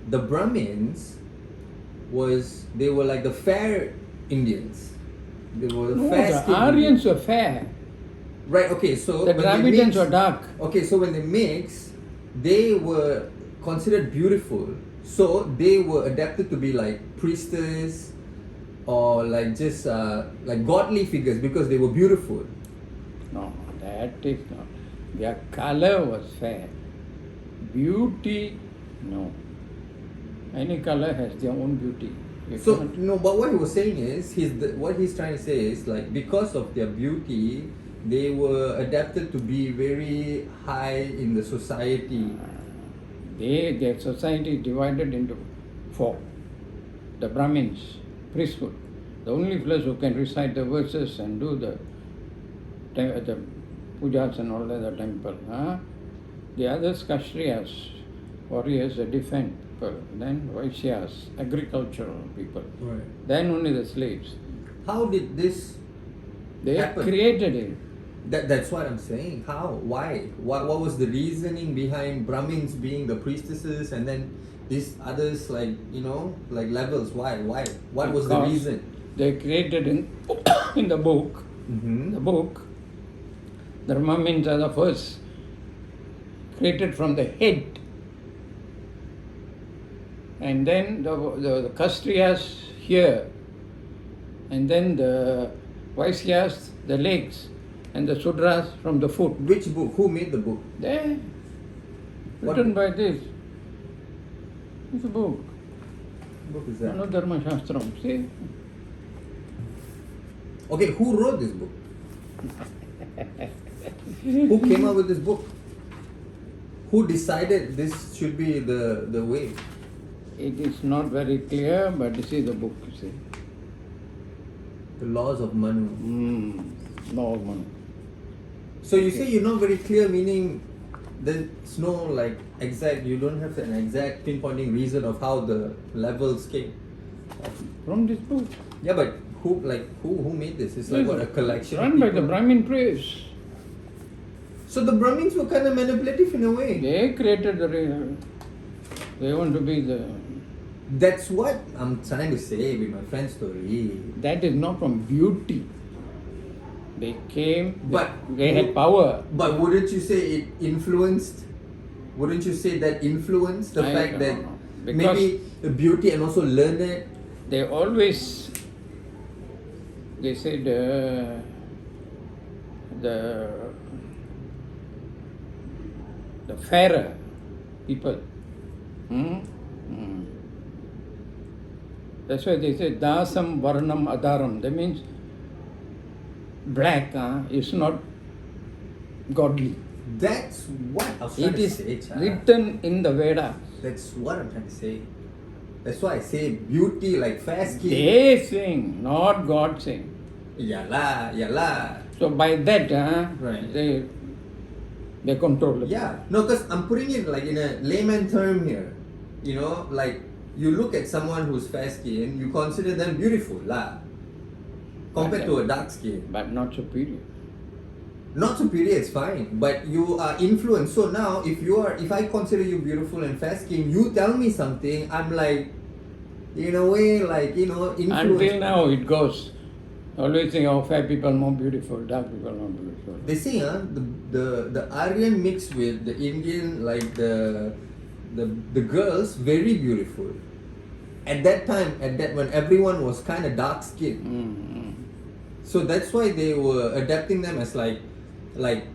the Brahmins they were like the fair Indians. They were the fair the skinned Aryans were fair. Right, okay, so The when they Dravidians mix- were dark. Okay, so when they mix, they were considered beautiful. So they were adapted to be like priestess or like just like godly figures because they were beautiful. No, that is not. Their color was fair. Beauty, no. Any color has their own beauty. You So cannot- no, but what he was saying is, what he's trying to say is like because of their beauty, they were adapted to be very high in the society. their society is divided into four. The Brahmins, priesthood, the only fellows who can recite the verses and do the pujas and all that, the temple. The others, Kshatriyas, warriors, the defense people. Then Vaishyas, agricultural people. Right. Then only the slaves. How did this They happen? created it. That's what I'm saying. How? Why? What was the reasoning behind Brahmins being the priestesses and then these others like like levels? Why? What was the Because reason? They created in the book. Mm-hmm. The book, the Brahmins are the first, created from the head. And then the Kshatriyas here, and then the Vaishyas, the legs, and the Sudras from the foot. Which book? Who made the book? There, What written by this. It's a book. What book is that? Manodharma Shastram. See? Okay, who wrote this book? Who came up with this book? Who decided this should be the way? It is not very clear, but this is the book, you see. The laws of Manu. No one. So you say you're not very clear, meaning there's no like exact, you don't have an exact pinpointing reason of how the levels came. From this book. Yeah, but who made this? It's like what, a collection Run of by people? the Brahmin priests. So the Brahmins were kind of manipulative in a way. They created they want to be the... That's what I'm trying to say with my friend's story. That is not from beauty. They came, But they had power. But wouldn't you say it influenced? Wouldn't you say that influenced the I fact don't that know. Because maybe the beauty and also learned? they always, they say the fairer people. That's why they say dasam varnam adaram. That means black is not godly. That's what I was trying It to is say, Cha. written in the Vedas. That's what I'm trying to say. That's why I say beauty like fair skin. They sing, not God sing. Yalla. So by that, Right. they control it. Yeah, no, because I'm putting it like in a layman term here. Like you look at someone who's fair skin, you consider them beautiful, lah. Compared to a dark skin. But not superior. Not superior, it's fine, but you are influenced. So now, if I consider you beautiful and fair skin, you tell me something, I'm like, in a way, like, influenced. Until now it goes. Always think, fair people more beautiful, dark people more beautiful. They say, the Aryan mixed with the Indian, like the girls, very beautiful. At that time, when everyone was kind of dark skinned. So that's why they were adapting them as like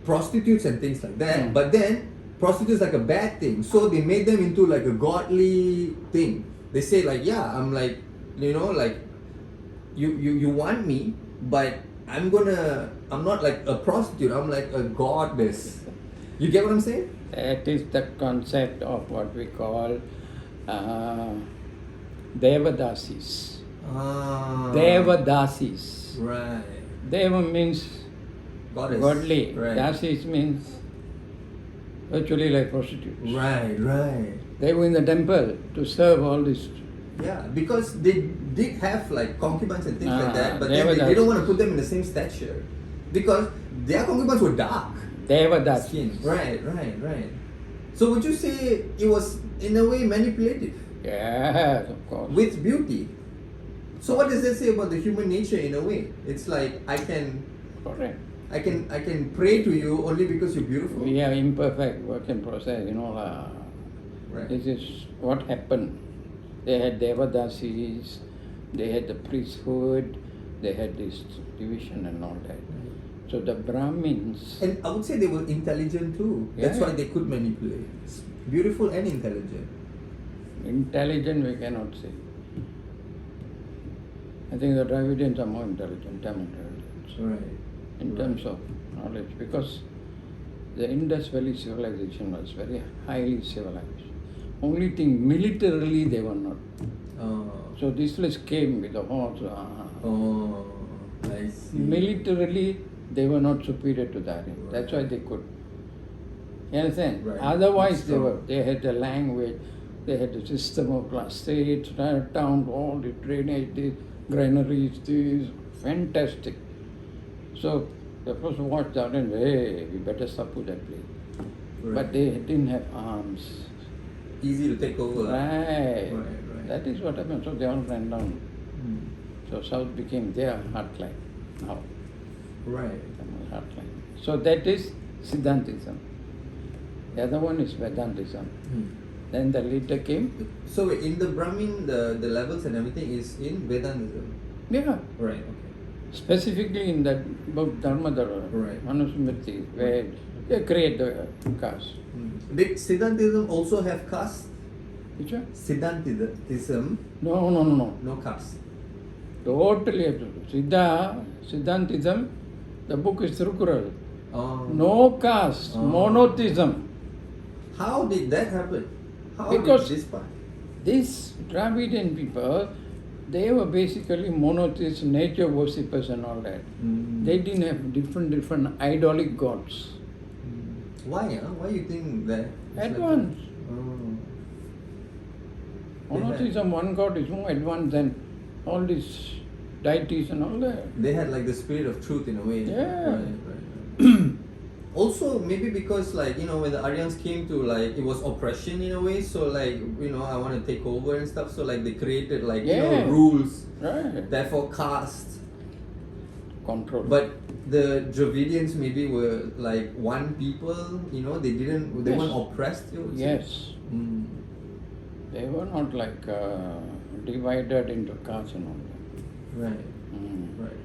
prostitutes and things like that. But then prostitutes like a bad thing, so they made them into like a godly thing. They say like, yeah, I'm like, like you want me, but I'm not like a prostitute, I'm like a goddess. You get what I'm saying? That is the concept of what we call Devadasis. Devadasis. Right. Deva means Goddess. godly. Right. Dasis means virtually like prostitutes. Right. They were in the temple to serve all this. Yeah, because they did have like concubines and things like that, but then Devadasis. they don't want to put them in the same stature because their concubines were dark Devadasis. skin. Right. So would you say it was in a way manipulative? Yes, of course. with beauty. So what does that say about the human nature in a way? It's like I can Correct. pray to you only because you're beautiful. We are imperfect, work in process, Right. This is what happened. They had Devadasis, they had the priesthood, they had this division and all that. So the Brahmins, And I would say they were intelligent too. That's Yeah. why they could manipulate. Beautiful and intelligent. intelligent we cannot say. I think the Dravidians are more intelligent, damn intelligent, Right. in terms of knowledge, because the Indus Valley civilization was very highly civilized. Only thing, militarily they were not. So this list came with the horse. Oh, I see. Militarily, they were not superior to the Aryans. That's why they could. You understand? Right. Otherwise, Strong. they had the language, they had the system of class states, town, all the drainage, the granaries, this fantastic. So the first watched out and hey, we better subdue that place. Right. But they didn't have arms. Easy to take over. Right. Right. That is what happened. So they all ran down. So South became their heartland now. Right. Tamil heartland. So that is Siddhantism. The other one is Vedantism. Then the later came, So in the Brahmin, the levels and everything is in Vedantism. yeah, Right. Okay. specifically in that book Dharmadhara, Right. Manusmriti, where they create the caste. Did Siddhantism also have caste? Which one? Siddhantism, No. no caste. Totally absolute. Siddhantism, the book is Thirukural. Oh. No caste, Oh. monotheism. How did that happen? How Because- did this part? These Dravidian people, they were basically monotheists, nature worshippers and all that. They didn't have different idolic gods. Why? Why you think that? it's like Advanced. that? Oh. They had- Monotheism, one god is more advanced than all these deities and all that. They had like the spirit of truth in a way. Yeah. Right. Also, maybe because like when the Aryans came to like it was oppression in a way. So like I want to take over and stuff. So like they created like Yeah. rules. Right. Therefore, caste. Control. But the Dravidians maybe were like one people. They Yes. weren't oppressed. You would say? Yes. Mm. They were not like divided into castes and all that. Right. Mm. Right.